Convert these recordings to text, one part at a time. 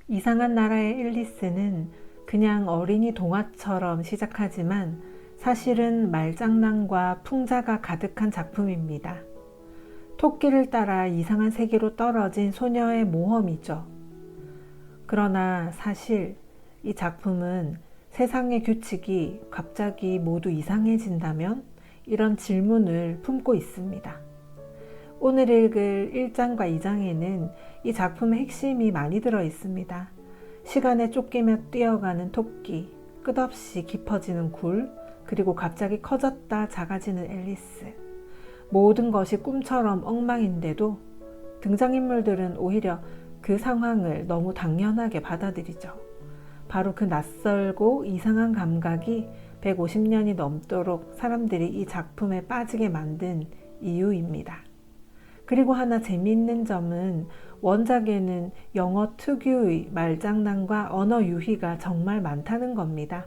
이상한 나라의 앨리스는 그냥 어린이 동화처럼 시작하지만 사실은 말장난과 풍자가 가득한 작품입니다. 토끼를 따라 이상한 세계로 떨어진 소녀의 모험이죠. 그러나 사실 이 작품은 세상의 규칙이 갑자기 모두 이상해진다면? 이런 질문을 품고 있습니다. 오늘 읽을 1장과 2장에는 이 작품의 핵심이 많이 들어 있습니다. 시간에 쫓기며 뛰어가는 토끼, 끝없이 깊어지는 굴, 그리고 갑자기 커졌다 작아지는 앨리스. 모든 것이 꿈처럼 엉망인데도 등장인물들은 오히려 그 상황을 너무 당연하게 받아들이죠. 바로 그 낯설고 이상한 감각이 150년이 넘도록 사람들이 이 작품에 빠지게 만든 이유입니다. 그리고 하나 재미있는 점은 원작에는 영어 특유의 말장난과 언어 유희가 정말 많다는 겁니다.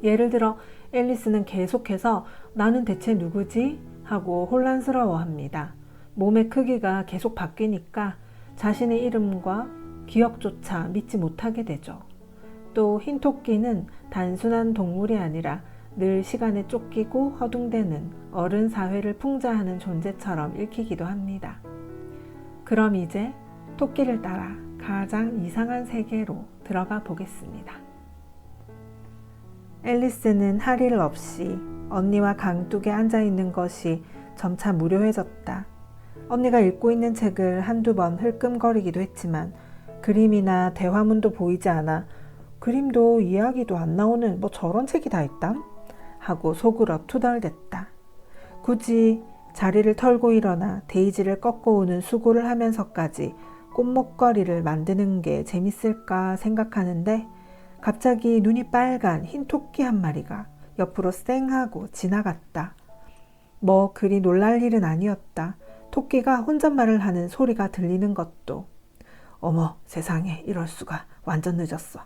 예를 들어 앨리스는 계속해서 나는 대체 누구지? 하고 혼란스러워합니다. 몸의 크기가 계속 바뀌니까 자신의 이름과 기억조차 믿지 못하게 되죠. 또 흰 토끼는 단순한 동물이 아니라 늘 시간에 쫓기고 허둥대는 어른 사회를 풍자하는 존재처럼 읽히기도 합니다. 그럼 이제 토끼를 따라 가장 이상한 세계로 들어가 보겠습니다. 앨리스는 할 일 없이 언니와 강둑에 앉아있는 것이 점차 무료해졌다. 언니가 읽고 있는 책을 한두 번 흘끔거리기도 했지만 그림이나 대화문도 보이지 않아 그림도 이야기도 안 나오는 뭐 저런 책이 다 있담? 하고 속으로 투덜댔다. 굳이 자리를 털고 일어나 데이지를 꺾고 오는 수고를 하면서까지 꽃목걸이를 만드는 게 재밌을까 생각하는데 갑자기 눈이 빨간 흰 토끼 한 마리가 옆으로 쌩하고 지나갔다. 뭐 그리 놀랄 일은 아니었다. 토끼가 혼잣말을 하는 소리가 들리는 것도. 어머 세상에 이럴 수가, 완전 늦었어.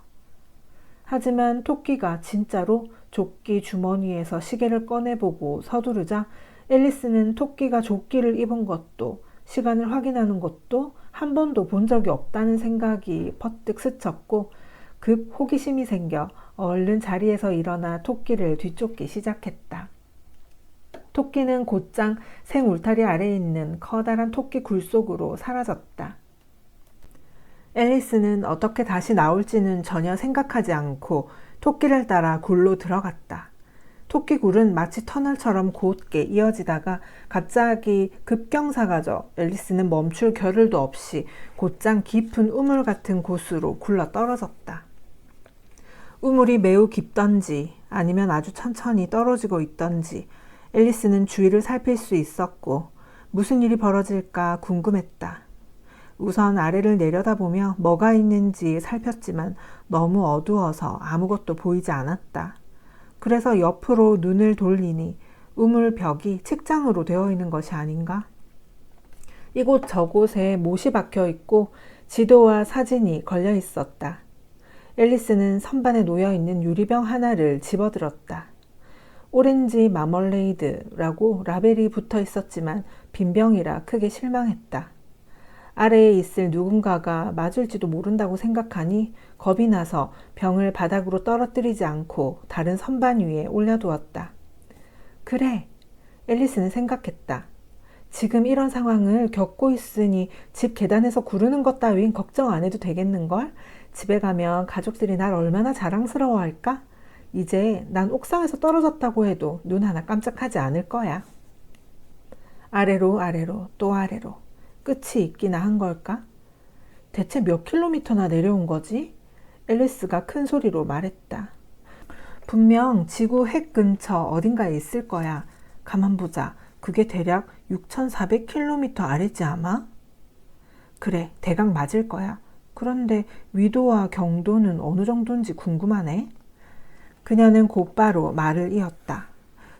하지만 토끼가 진짜로 조끼 주머니에서 시계를 꺼내보고 서두르자 앨리스는 토끼가 조끼를 입은 것도 시간을 확인하는 것도 한 번도 본 적이 없다는 생각이 퍼뜩 스쳤고 급 호기심이 생겨 얼른 자리에서 일어나 토끼를 뒤쫓기 시작했다. 토끼는 곧장 생 울타리 아래에 있는 커다란 토끼 굴 속으로 사라졌다. 앨리스는 어떻게 다시 나올지는 전혀 생각하지 않고 토끼를 따라 굴로 들어갔다. 토끼 굴은 마치 터널처럼 곧게 이어지다가 갑자기 급경사가 져 앨리스는 멈출 겨를도 없이 곧장 깊은 우물 같은 곳으로 굴러 떨어졌다. 우물이 매우 깊던지 아니면 아주 천천히 떨어지고 있던지 앨리스는 주위를 살필 수 있었고 무슨 일이 벌어질까 궁금했다. 우선 아래를 내려다보며 뭐가 있는지 살폈지만 너무 어두워서 아무것도 보이지 않았다. 그래서 옆으로 눈을 돌리니 우물 벽이 책장으로 되어 있는 것이 아닌가? 이곳 저곳에 못이 박혀 있고 지도와 사진이 걸려 있었다. 앨리스는 선반에 놓여 있는 유리병 하나를 집어들었다. 오렌지 마멀레이드라고 라벨이 붙어 있었지만 빈 병이라 크게 실망했다. 아래에 있을 누군가가 맞을지도 모른다고 생각하니 겁이 나서 병을 바닥으로 떨어뜨리지 않고 다른 선반 위에 올려두었다. 그래, 앨리스는 생각했다. 지금 이런 상황을 겪고 있으니 집 계단에서 구르는 것 따윈 걱정 안 해도 되겠는걸? 집에 가면 가족들이 날 얼마나 자랑스러워할까? 이제 난 옥상에서 떨어졌다고 해도 눈 하나 깜짝하지 않을 거야. 아래로 아래로 또 아래로. 끝이 있기나 한 걸까? 대체 몇 킬로미터나 내려온 거지? 앨리스가 큰 소리로 말했다. 분명 지구 핵 근처 어딘가에 있을 거야. 가만 보자. 그게 대략 6,400km 아래지 아마? 그래, 대강 맞을 거야. 그런데 위도와 경도는 어느 정도인지 궁금하네. 그녀는 곧바로 말을 이었다.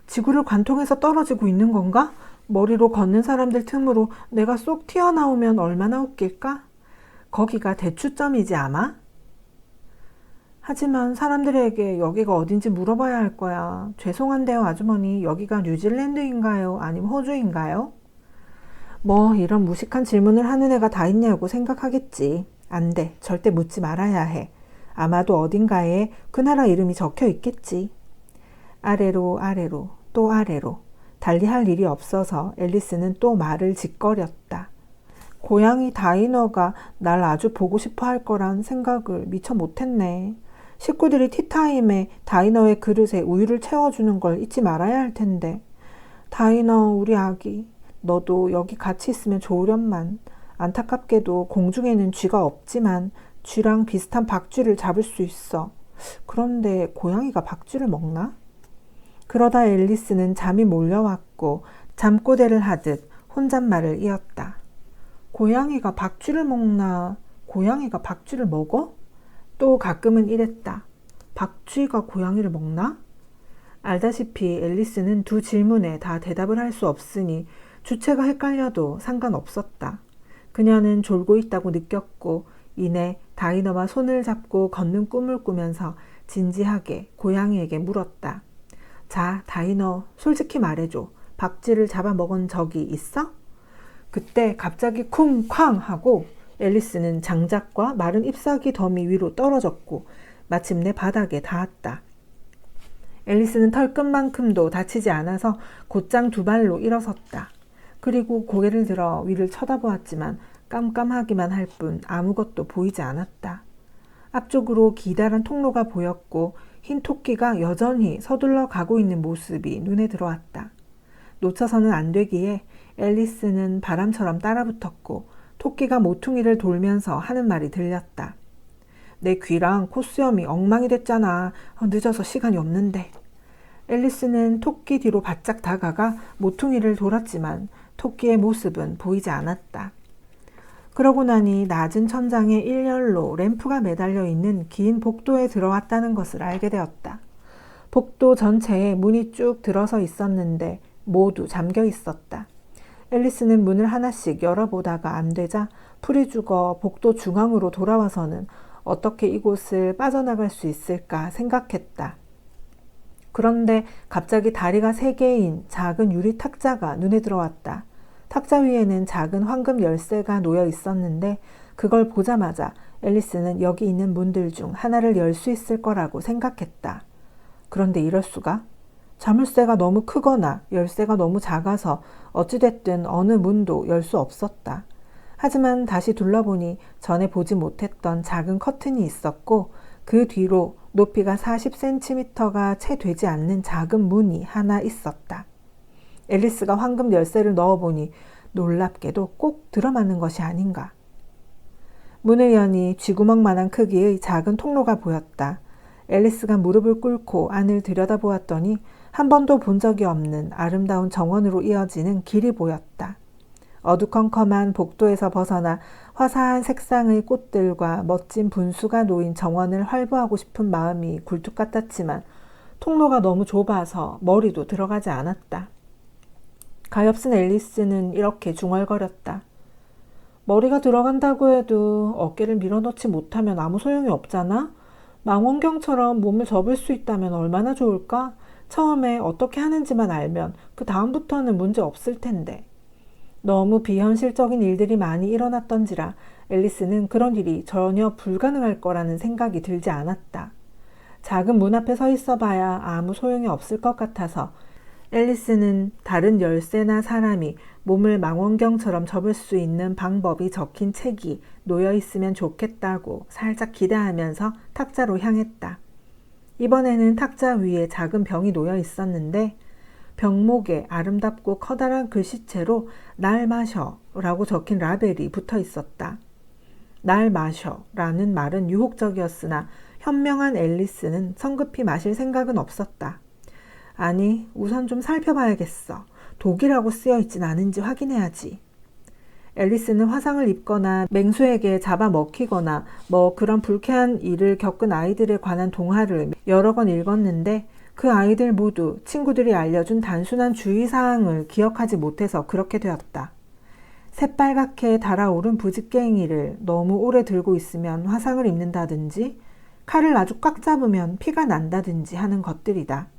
지구를 관통해서 떨어지고 있는 건가? 머리로 걷는 사람들 틈으로 내가 쏙 튀어나오면 얼마나 웃길까? 거기가 대추점이지 아마? 하지만 사람들에게 여기가 어딘지 물어봐야 할 거야. 죄송한데요 아주머니, 여기가 뉴질랜드인가요? 아니면 호주인가요? 뭐 이런 무식한 질문을 하는 애가 다 있냐고 생각하겠지. 안 돼. 절대 묻지 말아야 해. 아마도 어딘가에 그 나라 이름이 적혀 있겠지. 아래로 아래로 또 아래로. 달리 할 일이 없어서 앨리스는 또 말을 짓거렸다. 고양이 다이너가 날 아주 보고 싶어 할 거란 생각을 미처 못했네. 식구들이 티타임에 다이너의 그릇에 우유를 채워주는 걸 잊지 말아야 할 텐데. 다이너, 우리 아기, 너도 여기 같이 있으면 좋으련만. 안타깝게도 공중에는 쥐가 없지만 쥐랑 비슷한 박쥐를 잡을 수 있어. 그런데 고양이가 박쥐를 먹나? 그러다 앨리스는 잠이 몰려왔고 잠꼬대를 하듯 혼잣말을 이었다. 고양이가 박쥐를 먹나? 고양이가 박쥐를 먹어? 또 가끔은 이랬다. 박쥐가 고양이를 먹나? 알다시피 앨리스는 두 질문에 다 대답을 할 수 없으니 주체가 헷갈려도 상관없었다. 그녀는 졸고 있다고 느꼈고 이내 다이너와 손을 잡고 걷는 꿈을 꾸면서 진지하게 고양이에게 물었다. 자, 다이너, 솔직히 말해줘. 박쥐를 잡아먹은 적이 있어? 그때 갑자기 쿵쾅 하고 앨리스는 장작과 마른 잎사귀 더미 위로 떨어졌고 마침내 바닥에 닿았다. 앨리스는 털끝만큼도 다치지 않아서 곧장 두 발로 일어섰다. 그리고 고개를 들어 위를 쳐다보았지만 깜깜하기만 할 뿐 아무것도 보이지 않았다. 앞쪽으로 기다란 통로가 보였고 흰 토끼가 여전히 서둘러 가고 있는 모습이 눈에 들어왔다. 놓쳐서는 안 되기에 앨리스는 바람처럼 따라붙었고 토끼가 모퉁이를 돌면서 하는 말이 들렸다. 내 귀랑 콧수염이 엉망이 됐잖아. 늦어서 시간이 없는데. 앨리스는 토끼 뒤로 바짝 다가가 모퉁이를 돌았지만 토끼의 모습은 보이지 않았다. 그러고 나니 낮은 천장에 일렬로 램프가 매달려 있는 긴 복도에 들어왔다는 것을 알게 되었다. 복도 전체에 문이 쭉 들어서 있었는데 모두 잠겨 있었다. 앨리스는 문을 하나씩 열어보다가 안 되자 풀이 죽어 복도 중앙으로 돌아와서는 어떻게 이곳을 빠져나갈 수 있을까 생각했다. 그런데 갑자기 다리가 3개인 작은 유리 탁자가 눈에 들어왔다. 탁자 위에는 작은 황금 열쇠가 놓여 있었는데 그걸 보자마자 앨리스는 여기 있는 문들 중 하나를 열 수 있을 거라고 생각했다. 그런데 이럴 수가? 자물쇠가 너무 크거나 열쇠가 너무 작아서 어찌됐든 어느 문도 열 수 없었다. 하지만 다시 둘러보니 전에 보지 못했던 작은 커튼이 있었고 그 뒤로 높이가 40cm가 채 되지 않는 작은 문이 하나 있었다. 앨리스가 황금 열쇠를 넣어보니 놀랍게도 꼭 들어맞는 것이 아닌가. 문을 여니 쥐구멍만한 크기의 작은 통로가 보였다. 앨리스가 무릎을 꿇고 안을 들여다보았더니 한 번도 본 적이 없는 아름다운 정원으로 이어지는 길이 보였다. 어두컴컴한 복도에서 벗어나 화사한 색상의 꽃들과 멋진 분수가 놓인 정원을 활보하고 싶은 마음이 굴뚝 같았지만 통로가 너무 좁아서 머리도 들어가지 않았다. 가엾은 앨리스는 이렇게 중얼거렸다. 머리가 들어간다고 해도 어깨를 밀어넣지 못하면 아무 소용이 없잖아? 망원경처럼 몸을 접을 수 있다면 얼마나 좋을까? 처음에 어떻게 하는지만 알면 그 다음부터는 문제 없을 텐데. 너무 비현실적인 일들이 많이 일어났던지라 앨리스는 그런 일이 전혀 불가능할 거라는 생각이 들지 않았다. 작은 문 앞에 서 있어 봐야 아무 소용이 없을 것 같아서 앨리스는 다른 열쇠나 사람이 몸을 망원경처럼 접을 수 있는 방법이 적힌 책이 놓여 있으면 좋겠다고 살짝 기대하면서 탁자로 향했다. 이번에는 탁자 위에 작은 병이 놓여 있었는데 병목에 아름답고 커다란 글씨체로 날 마셔 라고 적힌 라벨이 붙어 있었다. 날 마셔 라는 말은 유혹적이었으나 현명한 앨리스는 성급히 마실 생각은 없었다. 아니, 우선 좀 살펴봐야겠어. 독이라고 쓰여 있진 않은지 확인해야지. 앨리스는 화상을 입거나 맹수에게 잡아먹히거나 그런 불쾌한 일을 겪은 아이들에 관한 동화를 여러 권 읽었는데 그 아이들 모두 친구들이 알려준 단순한 주의사항을 기억하지 못해서 그렇게 되었다. 새빨갛게 달아오른 부직갱이를 너무 오래 들고 있으면 화상을 입는다든지 칼을 아주 꽉 잡으면 피가 난다든지 하는 것들이다.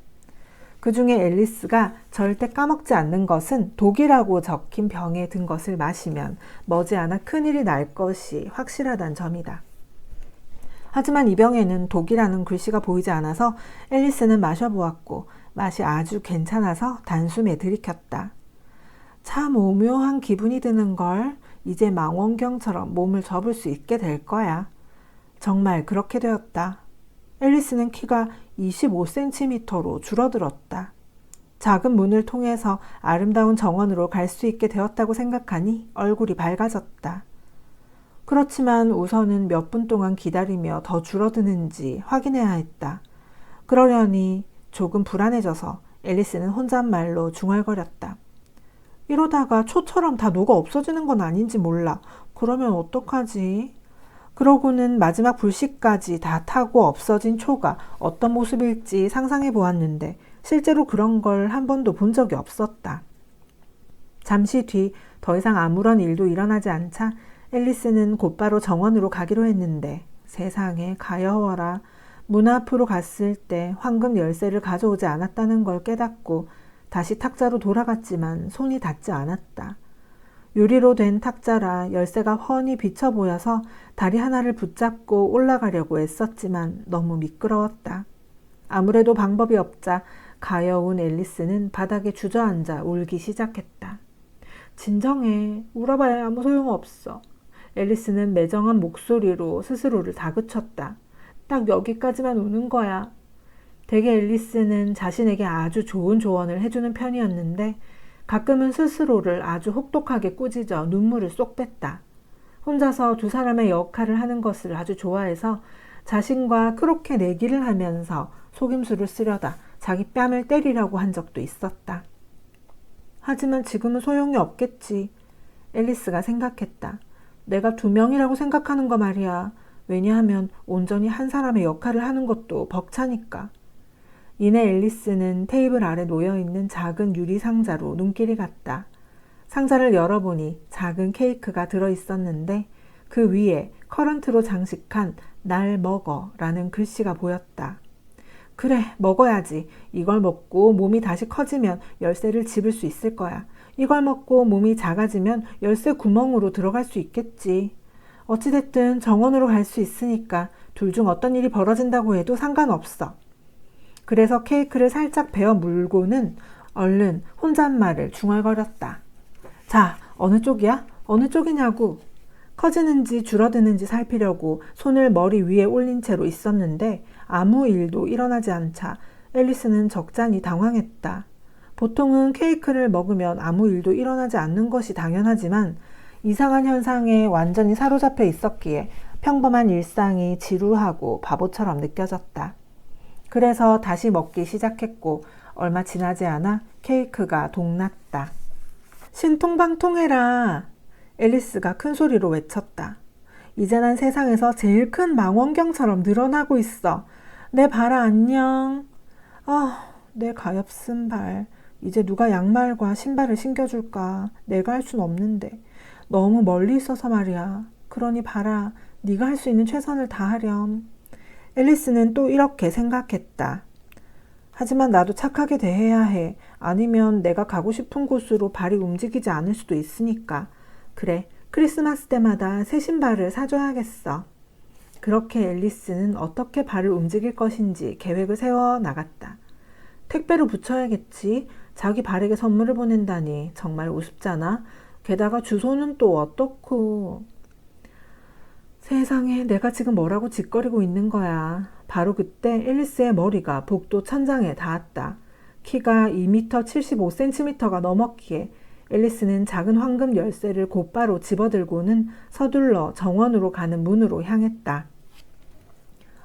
그 중에 앨리스가 절대 까먹지 않는 것은 독이라고 적힌 병에 든 것을 마시면 머지않아 큰일이 날 것이 확실하다는 점이다. 하지만 이 병에는 독이라는 글씨가 보이지 않아서 앨리스는 마셔보았고 맛이 아주 괜찮아서 단숨에 들이켰다. 참 오묘한 기분이 드는걸. 이제 망원경처럼 몸을 접을 수 있게 될 거야. 정말 그렇게 되었다. 앨리스는 키가 25cm로 줄어들었다. 작은 문을 통해서 아름다운 정원으로 갈 수 있게 되었다고 생각하니 얼굴이 밝아졌다. 그렇지만 우선은 몇 분 동안 기다리며 더 줄어드는지 확인해야 했다. 그러려니 조금 불안해져서 앨리스는 혼잣말로 중얼거렸다. 이러다가 초처럼 다 녹아 없어지는 건 아닌지 몰라. 그러면 어떡하지? 그러고는 마지막 불씨까지 다 타고 없어진 초가 어떤 모습일지 상상해 보았는데 실제로 그런 걸 한 번도 본 적이 없었다. 잠시 뒤 더 이상 아무런 일도 일어나지 않자 앨리스는 곧바로 정원으로 가기로 했는데 세상에 가여워라. 문 앞으로 갔을 때 황금 열쇠를 가져오지 않았다는 걸 깨닫고 다시 탁자로 돌아갔지만 손이 닿지 않았다. 유리로 된 탁자라 열쇠가 훤히 비쳐 보여서 다리 하나를 붙잡고 올라가려고 애썼지만 너무 미끄러웠다. 아무래도 방법이 없자 가여운 앨리스는 바닥에 주저앉아 울기 시작했다. 진정해. 울어봐야 아무 소용없어. 앨리스는 매정한 목소리로 스스로를 다그쳤다. 딱 여기까지만 우는 거야. 대개 앨리스는 자신에게 아주 좋은 조언을 해주는 편이었는데 가끔은 스스로를 아주 혹독하게 꾸짖어 눈물을 쏙 뺐다. 혼자서 두 사람의 역할을 하는 것을 아주 좋아해서 자신과 그렇게 내기를 하면서 속임수를 쓰려다 자기 뺨을 때리려고 한 적도 있었다. 하지만 지금은 소용이 없겠지. 앨리스가 생각했다. 내가 2명이라고 생각하는 거 말이야. 왜냐하면 온전히 한 사람의 역할을 하는 것도 벅차니까. 이내 앨리스는 테이블 아래 놓여있는 작은 유리 상자로 눈길이 갔다. 상자를 열어보니 작은 케이크가 들어있었는데 그 위에 커런트로 장식한 날 먹어라는 글씨가 보였다. 그래, 먹어야지. 이걸 먹고 몸이 다시 커지면 열쇠를 집을 수 있을 거야. 이걸 먹고 몸이 작아지면 열쇠 구멍으로 들어갈 수 있겠지. 어찌됐든 정원으로 갈 수 있으니까 둘 중 어떤 일이 벌어진다고 해도 상관없어. 그래서 케이크를 살짝 베어 물고는 얼른 혼잣말을 중얼거렸다. 자, 어느 쪽이야? 어느 쪽이냐고. 커지는지 줄어드는지 살피려고 손을 머리 위에 올린 채로 있었는데 아무 일도 일어나지 않자 앨리스는 적잖이 당황했다. 보통은 케이크를 먹으면 아무 일도 일어나지 않는 것이 당연하지만 이상한 현상에 완전히 사로잡혀 있었기에 평범한 일상이 지루하고 바보처럼 느껴졌다. 그래서 다시 먹기 시작했고 얼마 지나지 않아 케이크가 동났다. 신통방통해라. 앨리스가 큰 소리로 외쳤다. 이제 난 세상에서 제일 큰 망원경처럼 늘어나고 있어. 내 발아 안녕. 내 가엾은 발. 이제 누가 양말과 신발을 신겨줄까. 내가 할 순 없는데. 너무 멀리 있어서 말이야. 그러니 발아, 네가 할 수 있는 최선을 다하렴. 앨리스는 또 이렇게 생각했다. 하지만 나도 착하게 대해야 해. 아니면 내가 가고 싶은 곳으로 발이 움직이지 않을 수도 있으니까. 그래, 크리스마스 때마다 새 신발을 사줘야겠어. 그렇게 앨리스는 어떻게 발을 움직일 것인지 계획을 세워 나갔다. 택배로 붙여야겠지. 자기 발에게 선물을 보낸다니 정말 우습잖아. 게다가 주소는 또 어떻고. 세상에, 내가 지금 뭐라고 짓거리고 있는 거야. 바로 그때 앨리스의 머리가 복도 천장에 닿았다. 키가 2m 75cm가 넘었기에 앨리스는 작은 황금 열쇠를 곧바로 집어들고는 서둘러 정원으로 가는 문으로 향했다.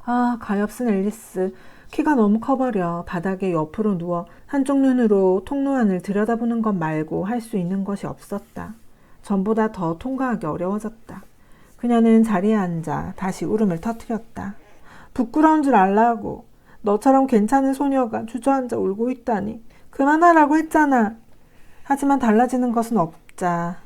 아, 가엾은 앨리스. 키가 너무 커버려 바닥에 옆으로 누워 한쪽 눈으로 통로 안을 들여다보는 것 말고 할 수 있는 것이 없었다. 전보다 더 통과하기 어려워졌다. 그녀는 자리에 앉아 다시 울음을 터뜨렸다. 부끄러운 줄 알라고. 너처럼 괜찮은 소녀가 주저앉아 울고 있다니. 그만하라고 했잖아. 하지만 달라지는 것은 없자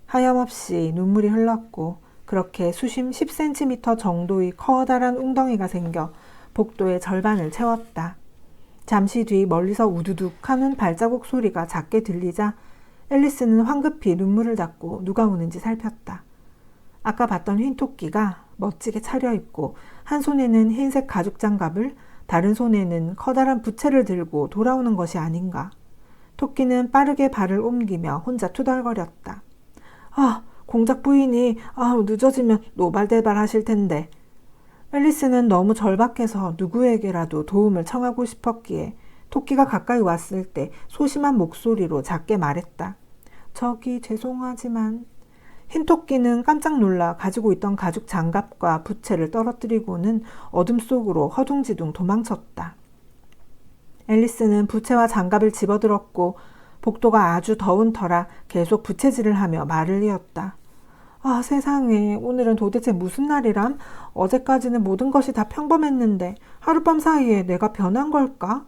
하염없이 눈물이 흘렀고 그렇게 수심 10cm 정도의 커다란 웅덩이가 생겨 복도의 절반을 채웠다. 잠시 뒤 멀리서 우두둑 하는 발자국 소리가 작게 들리자 앨리스는 황급히 눈물을 닦고 누가 오는지 살폈다. 아까 봤던 흰 토끼가 멋지게 차려입고 한 손에는 흰색 가죽 장갑을, 다른 손에는 커다란 부채를 들고 돌아오는 것이 아닌가. 토끼는 빠르게 발을 옮기며 혼자 투덜거렸다. 공작 부인이 늦어지면 노발대발 하실 텐데. 앨리스는 너무 절박해서 누구에게라도 도움을 청하고 싶었기에 토끼가 가까이 왔을 때 소심한 목소리로 작게 말했다. 저기 죄송하지만. 흰 토끼는 깜짝 놀라 가지고 있던 가죽 장갑과 부채를 떨어뜨리고는 어둠 속으로 허둥지둥 도망쳤다. 앨리스는 부채와 장갑을 집어들었고 복도가 아주 더운 터라 계속 부채질을 하며 말을 이었다. 세상에, 오늘은 도대체 무슨 날이람? 어제까지는 모든 것이 다 평범했는데 하룻밤 사이에 내가 변한 걸까?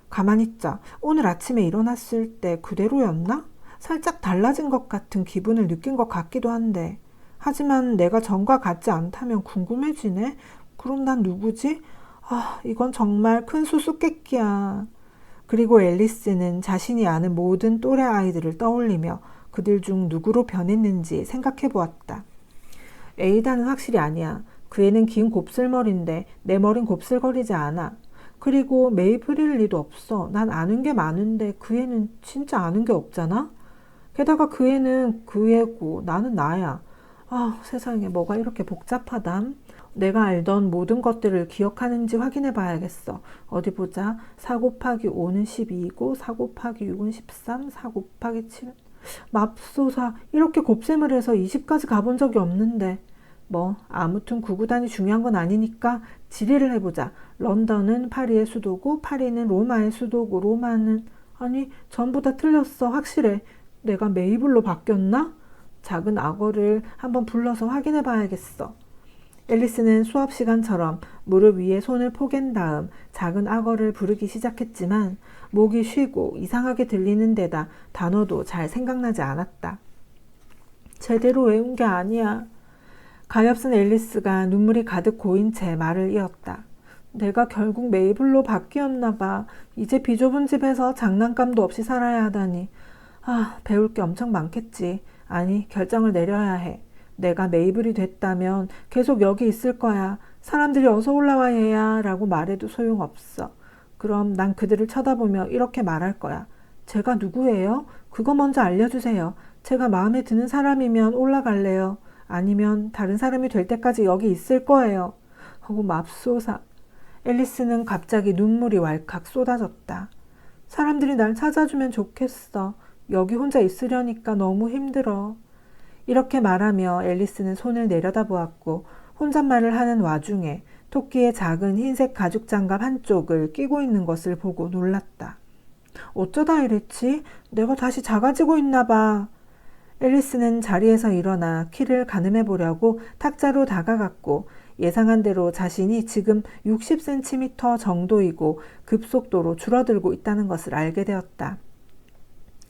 가만히 있자. 오늘 아침에 일어났을 때 그대로였나? 살짝 달라진 것 같은 기분을 느낀 것 같기도 한데, 하지만 내가 전과 같지 않다면 궁금해지네? 그럼 난 누구지? 이건 정말 큰 수수께끼야. 그리고 앨리스는 자신이 아는 모든 또래 아이들을 떠올리며 그들 중 누구로 변했는지 생각해 보았다. 에이다는 확실히 아니야. 그 애는 긴 곱슬머리인데 내 머린 곱슬거리지 않아. 그리고 메이프릴리도 없어. 난 아는 게 많은데 그 애는 진짜 아는 게 없잖아? 게다가 그 애는 그 애고 나는 나야. 세상에, 뭐가 이렇게 복잡하담? 내가 알던 모든 것들을 기억하는지 확인해 봐야겠어. 어디 보자. 4 곱하기 5는 12이고 4 곱하기 6은 13, 4 곱하기 7. 맙소사, 이렇게 곱셈을 해서 20까지 가본 적이 없는데. 아무튼 구구단이 중요한 건 아니니까 지리를 해보자. 런던은 파리의 수도고 파리는 로마의 수도고 로마는... 아니, 전부 다 틀렸어. 확실해. 내가 메이블로 바뀌었나? 작은 악어를 한번 불러서 확인해 봐야겠어. 앨리스는 수업 시간처럼 무릎 위에 손을 포갠 다음 작은 악어를 부르기 시작했지만 목이 쉬고 이상하게 들리는 데다 단어도 잘 생각나지 않았다. 제대로 외운 게 아니야. 가엾은 앨리스가 눈물이 가득 고인 채 말을 이었다. 내가 결국 메이블로 바뀌었나 봐. 이제 비좁은 집에서 장난감도 없이 살아야 하다니. 배울 게 엄청 많겠지. 아니, 결정을 내려야 해. 내가 메이블이 됐다면 계속 여기 있을 거야. 사람들이 어서 올라와 얘야 라고 말해도 소용없어. 그럼 난 그들을 쳐다보며 이렇게 말할 거야. 제가 누구예요? 그거 먼저 알려주세요. 제가 마음에 드는 사람이면 올라갈래요. 아니면 다른 사람이 될 때까지 여기 있을 거예요. 맙소사. 앨리스는 갑자기 눈물이 왈칵 쏟아졌다. 사람들이 날 찾아주면 좋겠어. 여기 혼자 있으려니까 너무 힘들어. 이렇게 말하며 앨리스는 손을 내려다보았고 혼잣말을 하는 와중에 토끼의 작은 흰색 가죽 장갑 한쪽을 끼고 있는 것을 보고 놀랐다. 어쩌다 이랬지? 내가 다시 작아지고 있나 봐. 앨리스는 자리에서 일어나 키를 가늠해 보려고 탁자로 다가갔고 예상한 대로 자신이 지금 60cm 정도이고 급속도로 줄어들고 있다는 것을 알게 되었다.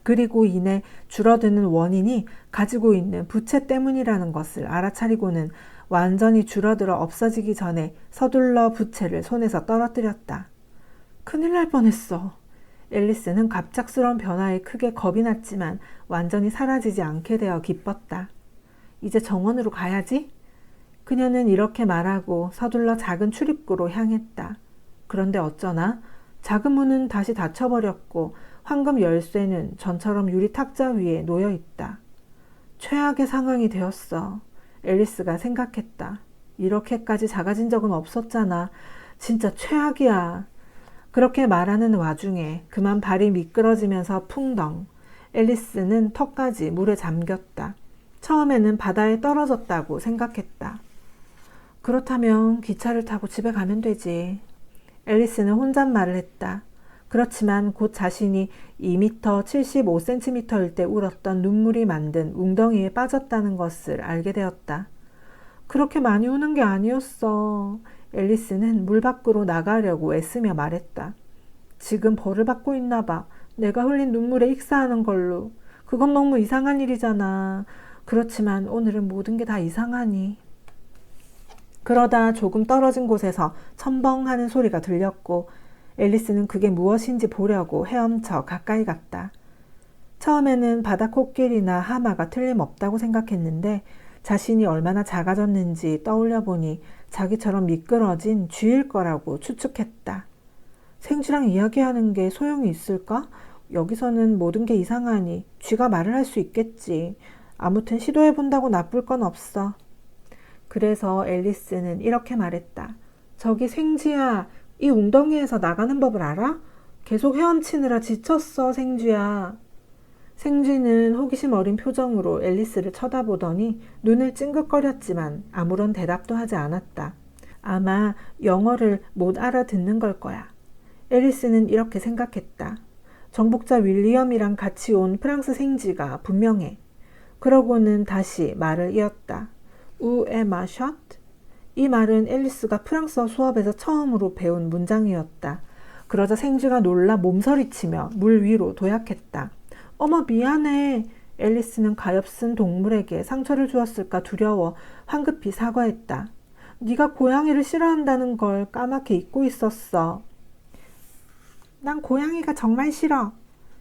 그리고 이내 줄어드는 원인이 가지고 있는 부채 때문이라는 것을 알아차리고는 완전히 줄어들어 없어지기 전에 서둘러 부채를 손에서 떨어뜨렸다. 큰일 날 뻔했어. 앨리스는 갑작스러운 변화에 크게 겁이 났지만 완전히 사라지지 않게 되어 기뻤다. 이제 정원으로 가야지? 그녀는 이렇게 말하고 서둘러 작은 출입구로 향했다. 그런데 어쩌나 작은 문은 다시 닫혀버렸고 황금 열쇠는 전처럼 유리 탁자 위에 놓여 있다. 최악의 상황이 되었어. 앨리스가 생각했다. 이렇게까지 작아진 적은 없었잖아. 진짜 최악이야. 그렇게 말하는 와중에 그만 발이 미끄러지면서 풍덩. 앨리스는 턱까지 물에 잠겼다. 처음에는 바다에 떨어졌다고 생각했다. 그렇다면 기차를 타고 집에 가면 되지. 앨리스는 혼잣말을 했다. 그렇지만 곧 자신이 2m 75cm일 때 울었던 눈물이 만든 웅덩이에 빠졌다는 것을 알게 되었다. 그렇게 많이 우는 게 아니었어. 앨리스는 물 밖으로 나가려고 애쓰며 말했다. 지금 벌을 받고 있나 봐. 내가 흘린 눈물에 익사하는 걸로. 그건 너무 이상한 일이잖아. 그렇지만 오늘은 모든 게 다 이상하니. 그러다 조금 떨어진 곳에서 첨벙 하는 소리가 들렸고 앨리스는 그게 무엇인지 보려고 헤엄쳐 가까이 갔다. 처음에는 바다 코끼리나 하마가 틀림없다고 생각했는데 자신이 얼마나 작아졌는지 떠올려 보니 자기처럼 미끄러진 쥐일 거라고 추측했다. 생쥐랑 이야기하는 게 소용이 있을까? 여기서는 모든 게 이상하니 쥐가 말을 할 수 있겠지. 아무튼 시도해본다고 나쁠 건 없어. 그래서 앨리스는 이렇게 말했다. 저기 생쥐야, 이 웅덩이에서 나가는 법을 알아? 계속 헤엄치느라 지쳤어, 생쥐야. 생쥐는 호기심 어린 표정으로 앨리스를 쳐다보더니 눈을 찡긋거렸지만 아무런 대답도 하지 않았다. 아마 영어를 못 알아듣는 걸 거야. 앨리스는 이렇게 생각했다. 정복자 윌리엄이랑 같이 온 프랑스 생쥐가 분명해. 그러고는 다시 말을 이었다. 우에 마샷? 이 말은 앨리스가 프랑스어 수업에서 처음으로 배운 문장이었다. 그러자 생쥐가 놀라 몸서리치며 물 위로 도약했다. 어머 미안해. 앨리스는 가엾은 동물에게 상처를 주었을까 두려워 황급히 사과했다. 네가 고양이를 싫어한다는 걸 까맣게 잊고 있었어. 난 고양이가 정말 싫어.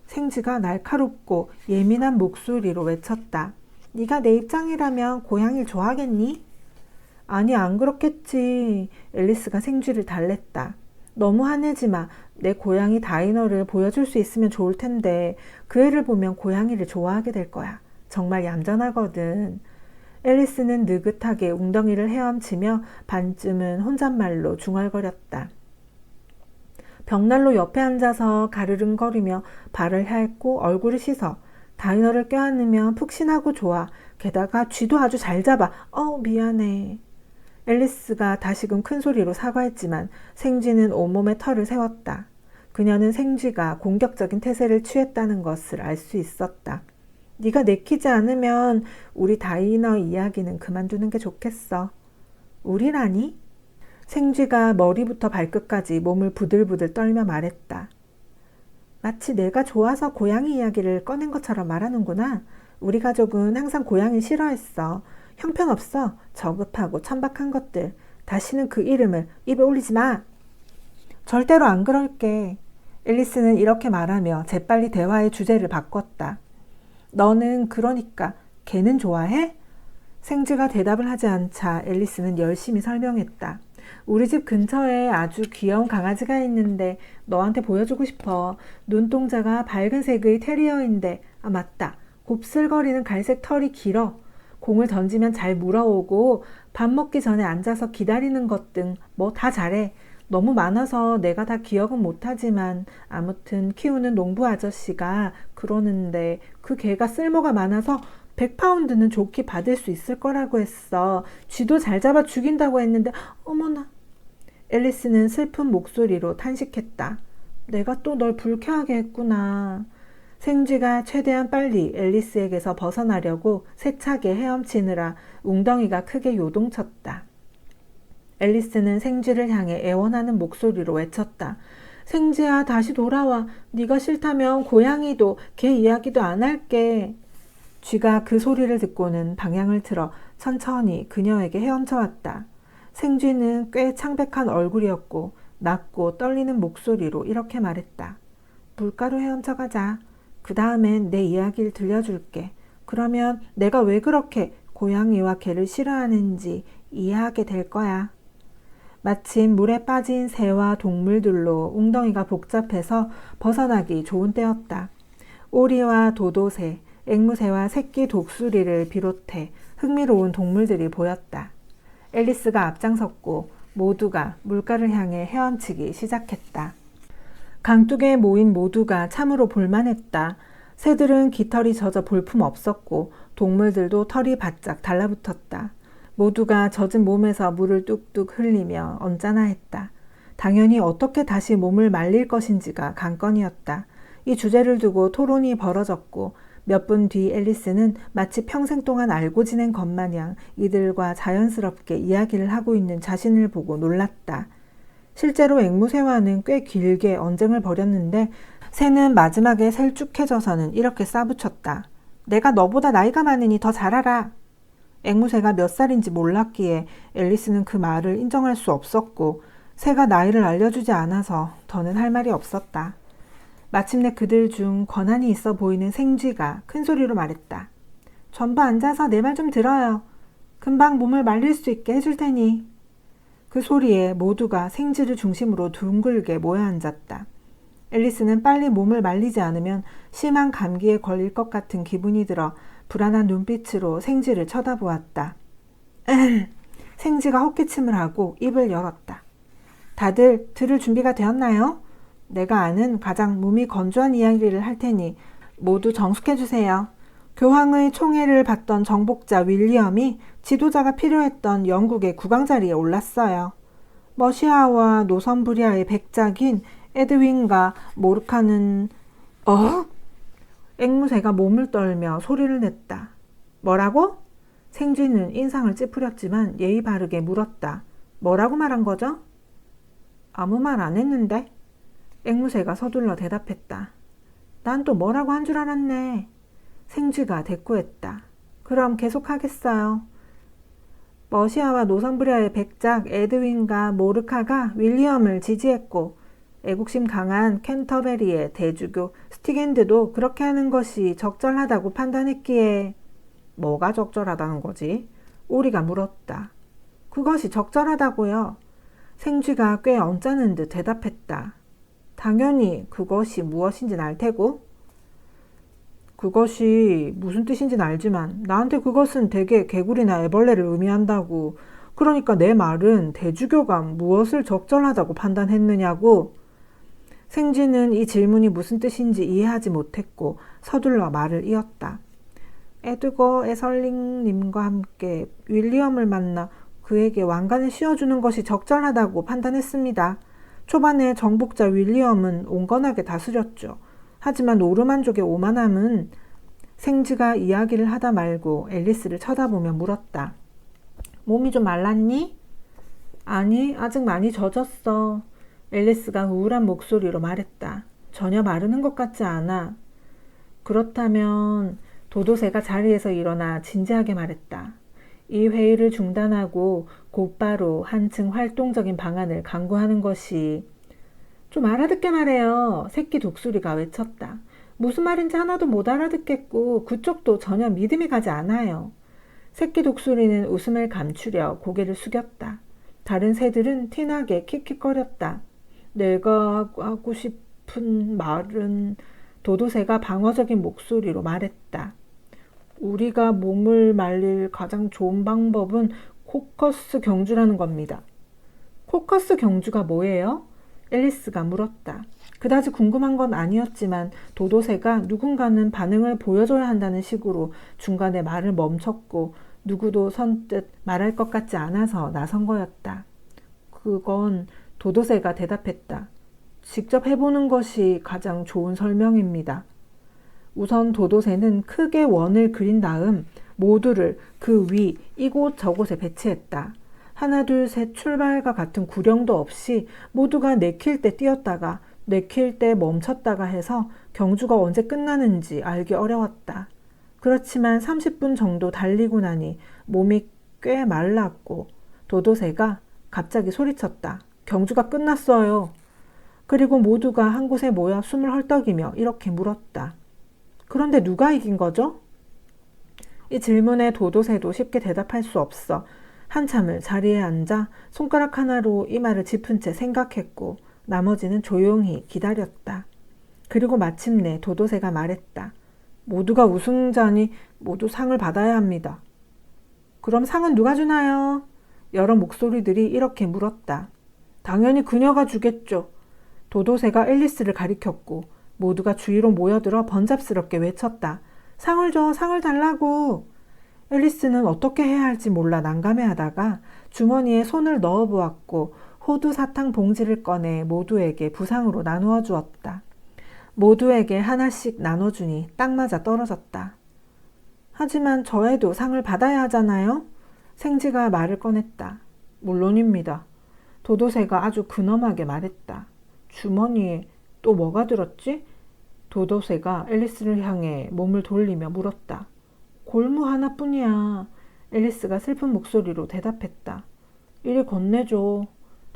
생쥐가 날카롭고 예민한 목소리로 외쳤다. 네가 내 입장이라면 고양이를 좋아하겠니? 아니 안 그렇겠지. 앨리스가 생쥐를 달랬다. 너무 화내지 마. 내 고양이 다이너를 보여줄 수 있으면 좋을 텐데 그 애를 보면 고양이를 좋아하게 될 거야. 정말 얌전하거든. 앨리스는 느긋하게 웅덩이를 헤엄치며 반쯤은 혼잣말로 중얼거렸다. 벽난로 옆에 앉아서 가르릉거리며 발을 핥고 얼굴을 씻어. 다이너를 껴안으면 푹신하고 좋아. 게다가 쥐도 아주 잘 잡아. 미안해. 앨리스가 다시금 큰 소리로 사과했지만 생쥐는 온몸에 털을 세웠다. 그녀는 생쥐가 공격적인 태세를 취했다는 것을 알 수 있었다. 네가 내키지 않으면 우리 다이너 이야기는 그만두는 게 좋겠어. 우리라니? 생쥐가 머리부터 발끝까지 몸을 부들부들 떨며 말했다. 마치 내가 좋아서 고양이 이야기를 꺼낸 것처럼 말하는구나. 우리 가족은 항상 고양이 싫어했어. 형편없어. 저급하고 천박한 것들. 다시는 그 이름을 입에 올리지 마. 절대로 안 그럴게. 앨리스는 이렇게 말하며 재빨리 대화의 주제를 바꿨다. 너는 그러니까 개는 좋아해? 생쥐가 대답을 하지 않자 앨리스는 열심히 설명했다. 우리 집 근처에 아주 귀여운 강아지가 있는데 너한테 보여주고 싶어. 눈동자가 밝은 색의 테리어인데 맞다. 곱슬거리는 갈색 털이 길어. 공을 던지면 잘 물어오고 밥 먹기 전에 앉아서 기다리는 것 등 뭐 다 잘해. 너무 많아서 내가 다 기억은 못하지만 아무튼 키우는 농부 아저씨가 그러는데 그 개가 쓸모가 많아서 100파운드는 좋게 받을 수 있을 거라고 했어. 쥐도 잘 잡아 죽인다고 했는데 어머나. 앨리스는 슬픈 목소리로 탄식했다. 내가 또 널 불쾌하게 했구나. 생쥐가 최대한 빨리 앨리스에게서 벗어나려고 세차게 헤엄치느라 웅덩이가 크게 요동쳤다. 앨리스는 생쥐를 향해 애원하는 목소리로 외쳤다. 생쥐야 다시 돌아와. 네가 싫다면 고양이도 개 이야기도 안 할게. 쥐가 그 소리를 듣고는 방향을 틀어 천천히 그녀에게 헤엄쳐왔다. 생쥐는 꽤 창백한 얼굴이었고 낮고 떨리는 목소리로 이렇게 말했다. 물가로 헤엄쳐가자. 그 다음엔 내 이야기를 들려줄게. 그러면 내가 왜 그렇게 고양이와 개를 싫어하는지 이해하게 될 거야. 마침 물에 빠진 새와 동물들로 웅덩이가 복잡해서 벗어나기 좋은 때였다. 오리와 도도새, 앵무새와 새끼 독수리를 비롯해 흥미로운 동물들이 보였다. 앨리스가 앞장섰고 모두가 물가를 향해 헤엄치기 시작했다. 강둑에 모인 모두가 참으로 볼만했다. 새들은 깃털이 젖어 볼품 없었고 동물들도 털이 바짝 달라붙었다. 모두가 젖은 몸에서 물을 뚝뚝 흘리며 언짢아했다. 당연히 어떻게 다시 몸을 말릴 것인지가 관건이었다. 이 주제를 두고 토론이 벌어졌고 몇 분 뒤 앨리스는 마치 평생 동안 알고 지낸 것 마냥 이들과 자연스럽게 이야기를 하고 있는 자신을 보고 놀랐다. 실제로 앵무새와는 꽤 길게 언쟁을 벌였는데 새는 마지막에 셀쭉해져서는 이렇게 싸붙였다. 내가 너보다 나이가 많으니 더 잘 알아. 앵무새가 몇 살인지 몰랐기에 앨리스는 그 말을 인정할 수 없었고 새가 나이를 알려주지 않아서 더는 할 말이 없었다. 마침내 그들 중 권한이 있어 보이는 생쥐가 큰 소리로 말했다. 전부 앉아서 내 말 좀 들어요. 금방 몸을 말릴 수 있게 해줄 테니. 그 소리에 모두가 생쥐를 중심으로 둥글게 모여 앉았다. 앨리스는 빨리 몸을 말리지 않으면 심한 감기에 걸릴 것 같은 기분이 들어 불안한 눈빛으로 생쥐를 쳐다보았다. 생쥐가 헛기침을 하고 입을 열었다. 다들 들을 준비가 되었나요? 내가 아는 가장 몸이 건조한 이야기를 할 테니 모두 정숙해주세요. 교황의 총애를 받던 정복자 윌리엄이 지도자가 필요했던 영국의 국왕자리에 올랐어요. 머시아와 노선부리아의 백작인 에드윈과 모르카는 앵무새가 몸을 떨며 소리를 냈다. 뭐라고? 생쥐는 인상을 찌푸렸지만 예의 바르게 물었다. 뭐라고 말한 거죠? 아무 말 안 했는데? 앵무새가 서둘러 대답했다. 난 또 뭐라고 한 줄 알았네. 생쥐가 대꾸했다. 그럼 계속하겠어요. 머시아와 노선부리아의 백작 에드윈과 모르카가 윌리엄을 지지했고 애국심 강한 캔터베리의 대주교 스티겐드도 그렇게 하는 것이 적절하다고 판단했기에 뭐가 적절하다는 거지? 오리가 물었다. 그것이 적절하다고요. 생쥐가 꽤 언짢은 듯 대답했다. 당연히 그것이 무엇인지는 알 테고. 그것이 무슨 뜻인지는 알지만 나한테 그것은 대개 개구리나 애벌레를 의미한다고. 그러니까 내 말은 대주교가 무엇을 적절하다고 판단했느냐고. 생쥐는 이 질문이 무슨 뜻인지 이해하지 못했고 서둘러 말을 이었다. 에드거 에설링님과 함께 윌리엄을 만나 그에게 왕관을 씌워주는 것이 적절하다고 판단했습니다. 초반에 정복자 윌리엄은 온건하게 다스렸죠. 하지만 노르만족의 오만함은 생쥐가 이야기를 하다 말고 앨리스를 쳐다보며 물었다. 몸이 좀 말랐니? 아니, 아직 많이 젖었어. 앨리스가 우울한 목소리로 말했다. 전혀 마르는 것 같지 않아. 그렇다면 도도새가 자리에서 일어나 진지하게 말했다. 이 회의를 중단하고 곧바로 한층 활동적인 방안을 강구하는 것이. 좀 알아듣게 말해요. 새끼 독수리가 외쳤다. 무슨 말인지 하나도 못 알아듣겠고 그쪽도 전혀 믿음이 가지 않아요. 새끼 독수리는 웃음을 감추려 고개를 숙였다. 다른 새들은 티나게 킥킥거렸다. 내가 하고 싶은 말은 도도새가 방어적인 목소리로 말했다. 우리가 몸을 말릴 가장 좋은 방법은 코커스 경주라는 겁니다. 코커스 경주가 뭐예요? 앨리스가 물었다. 그다지 궁금한 건 아니었지만 도도새가 누군가는 반응을 보여줘야 한다는 식으로 중간에 말을 멈췄고 누구도 선뜻 말할 것 같지 않아서 나선 거였다. 그건 도도새가 대답했다. 직접 해보는 것이 가장 좋은 설명입니다. 우선 도도새는 크게 원을 그린 다음 모두를 그 위 이곳 저곳에 배치했다. 하나 둘 셋 출발과 같은 구령도 없이 모두가 내킬 때 뛰었다가 내킬 때 멈췄다가 해서 경주가 언제 끝나는지 알기 어려웠다. 그렇지만 30분 정도 달리고 나니 몸이 꽤 말랐고 도도새가 갑자기 소리쳤다. 경주가 끝났어요. 그리고 모두가 한 곳에 모여 숨을 헐떡이며 이렇게 물었다. 그런데 누가 이긴 거죠? 이 질문에 도도새도 쉽게 대답할 수 없어 한참을 자리에 앉아 손가락 하나로 이마를 짚은 채 생각했고 나머지는 조용히 기다렸다. 그리고 마침내 도도새가 말했다. 모두가 우승자니 모두 상을 받아야 합니다. 그럼 상은 누가 주나요? 여러 목소리들이 이렇게 물었다. 당연히 그녀가 주겠죠. 도도새가 앨리스를 가리켰고 모두가 주위로 모여들어 번잡스럽게 외쳤다. 상을 줘, 상을 달라고. 앨리스는 어떻게 해야 할지 몰라 난감해하다가 주머니에 손을 넣어보았고 호두 사탕 봉지를 꺼내 모두에게 부상으로 나누어 주었다. 모두에게 하나씩 나눠주니 딱 맞아 떨어졌다. 하지만 저에도 상을 받아야 하잖아요? 생쥐가 말을 꺼냈다. 물론입니다. 도도새가 아주 근엄하게 말했다. 주머니에 또 뭐가 들었지? 도도새가 앨리스를 향해 몸을 돌리며 물었다. 골무 하나뿐이야. 앨리스가 슬픈 목소리로 대답했다. 이리 건네줘.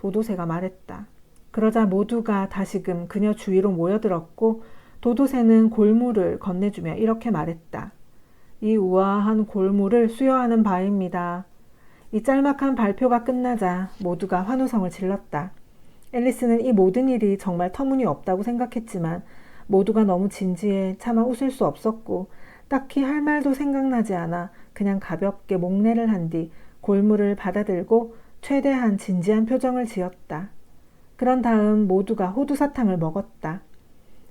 도도새가 말했다. 그러자 모두가 다시금 그녀 주위로 모여들었고 도도새는 골무를 건네주며 이렇게 말했다. 이 우아한 골무를 수여하는 바입니다. 이 짤막한 발표가 끝나자 모두가 환호성을 질렀다. 앨리스는 이 모든 일이 정말 터무니없다고 생각했지만 모두가 너무 진지해 차마 웃을 수 없었고 딱히 할 말도 생각나지 않아 그냥 가볍게 목례를 한 뒤 골무를 받아들고 최대한 진지한 표정을 지었다. 그런 다음 모두가 호두사탕을 먹었다.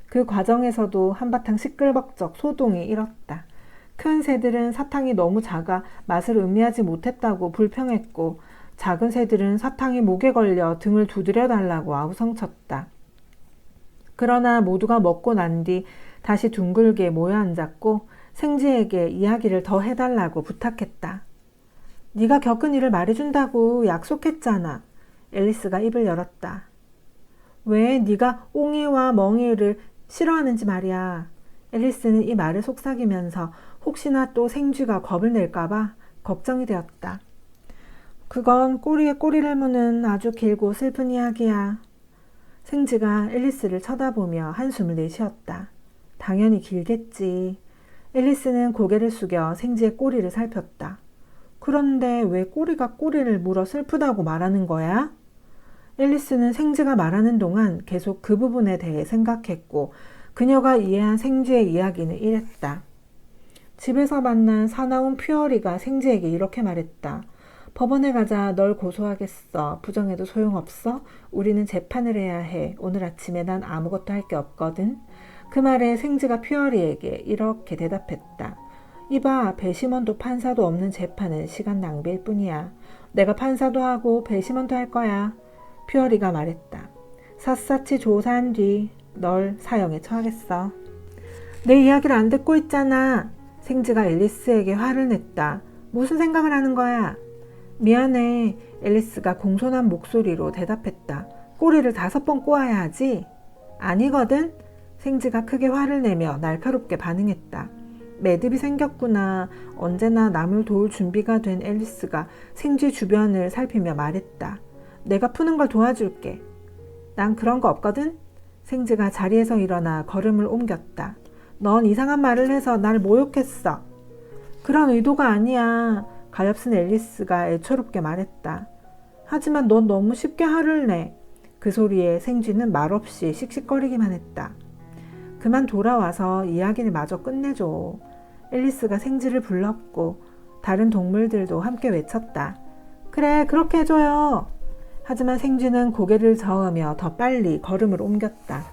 그 과정에서도 한바탕 시끌벅적 소동이 일었다. 큰 새들은 사탕이 너무 작아 맛을 음미하지 못했다고 불평했고 작은 새들은 사탕이 목에 걸려 등을 두드려 달라고 아우성쳤다. 그러나 모두가 먹고 난 뒤 다시 둥글게 모여 앉았고 생지에게 이야기를 더 해달라고 부탁했다. 네가 겪은 일을 말해준다고 약속했잖아. 앨리스가 입을 열었다. 왜 네가 옹이와 멍이를 싫어하는지 말이야. 앨리스는 이 말을 속삭이면서 혹시나 또 생쥐가 겁을 낼까봐 걱정이 되었다. 그건 꼬리에 꼬리를 무는 아주 길고 슬픈 이야기야. 생쥐가 앨리스를 쳐다보며 한숨을 내쉬었다. 당연히 길겠지. 앨리스는 고개를 숙여 생쥐의 꼬리를 살폈다. 그런데 왜 꼬리가 꼬리를 물어 슬프다고 말하는 거야? 앨리스는 생쥐가 말하는 동안 계속 그 부분에 대해 생각했고 그녀가 이해한 생쥐의 이야기는 이랬다. 집에서 만난 사나운 퓨어리가 생쥐에게 이렇게 말했다. 법원에 가자. 널 고소하겠어. 부정해도 소용없어. 우리는 재판을 해야 해. 오늘 아침에 난 아무것도 할 게 없거든. 그 말에 생쥐가 퓨어리에게 이렇게 대답했다. 이봐, 배심원도 판사도 없는 재판은 시간 낭비일 뿐이야. 내가 판사도 하고 배심원도 할 거야. 퓨어리가 말했다. 샅샅이 조사한 뒤 널 사형에 처하겠어. 내 이야기를 안 듣고 있잖아. 생쥐가 앨리스에게 화를 냈다. 무슨 생각을 하는 거야? 미안해. 앨리스가 공손한 목소리로 대답했다. 꼬리를 5번 꼬아야 하지? 아니거든. 생쥐가 크게 화를 내며 날카롭게 반응했다. 매듭이 생겼구나. 언제나 남을 도울 준비가 된 앨리스가 생쥐 주변을 살피며 말했다. 내가 푸는 걸 도와줄게. 난 그런 거 없거든. 생쥐가 자리에서 일어나 걸음을 옮겼다. 넌 이상한 말을 해서 날 모욕했어. 그런 의도가 아니야. 가엾은 앨리스가 애처롭게 말했다. 하지만 넌 너무 쉽게 화를 내. 그 소리에 생쥐는 말없이 씩씩거리기만 했다. 그만 돌아와서 이야기를 마저 끝내줘. 앨리스가 생쥐를 불렀고 다른 동물들도 함께 외쳤다. 그래, 그렇게 해줘요. 하지만 생쥐는 고개를 저으며 더 빨리 걸음을 옮겼다.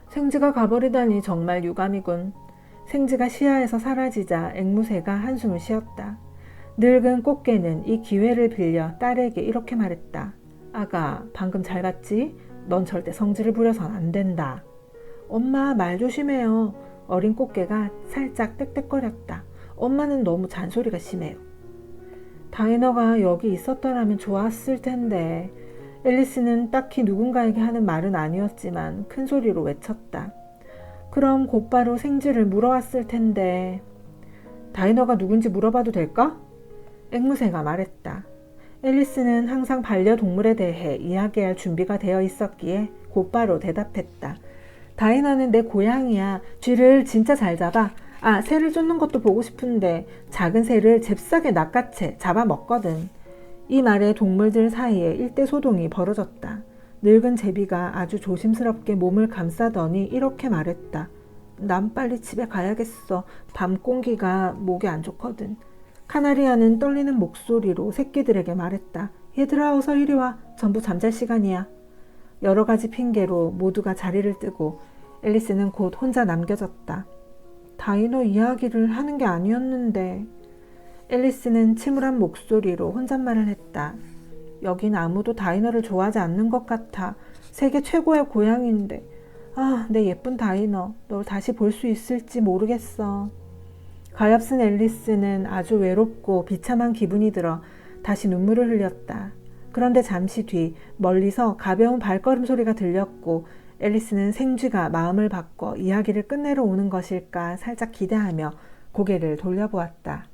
생쥐가 가버리다니 정말 유감이군. 생쥐가 시야에서 사라지자 앵무새가 한숨을 쉬었다. 늙은 꽃게는 이 기회를 빌려 딸에게 이렇게 말했다. 아가, 방금 잘 봤지? 넌 절대 성질을 부려선 안 된다. 엄마, 말 조심해요. 어린 꽃게가 살짝 떽떽거렸다. 엄마는 너무 잔소리가 심해요. 다이너가 여기 있었더라면 좋았을 텐데. 앨리스는 딱히 누군가에게 하는 말은 아니었지만 큰 소리로 외쳤다. 그럼 곧바로 생쥐를 물어왔을 텐데. 다이너가 누군지 물어봐도 될까? 앵무새가 말했다. 앨리스는 항상 반려동물에 대해 이야기할 준비가 되어 있었기에 곧바로 대답했다. 다이너는 내 고양이야. 쥐를 진짜 잘 잡아. 아, 새를 쫓는 것도 보고 싶은데 작은 새를 잽싸게 낚아채 잡아먹거든. 이 말에 동물들 사이에 일대 소동이 벌어졌다. 늙은 제비가 아주 조심스럽게 몸을 감싸더니 이렇게 말했다. 난 빨리 집에 가야겠어. 밤 공기가 목에 안 좋거든. 카나리아는 떨리는 목소리로 새끼들에게 말했다. 얘들아, 어서 이리 와. 전부 잠잘 시간이야. 여러 가지 핑계로 모두가 자리를 뜨고 앨리스는 곧 혼자 남겨졌다. 다이너 이야기를 하는 게 아니었는데. 앨리스는 침울한 목소리로 혼잣말을 했다. 여긴 아무도 다이너를 좋아하지 않는 것 같아. 세계 최고의 고양이인데. 아, 내 예쁜 다이너. 널 다시 볼 수 있을지 모르겠어. 가엾은 앨리스는 아주 외롭고 비참한 기분이 들어 다시 눈물을 흘렸다. 그런데 잠시 뒤 멀리서 가벼운 발걸음 소리가 들렸고 앨리스는 생쥐가 마음을 바꿔 이야기를 끝내러 오는 것일까 살짝 기대하며 고개를 돌려보았다.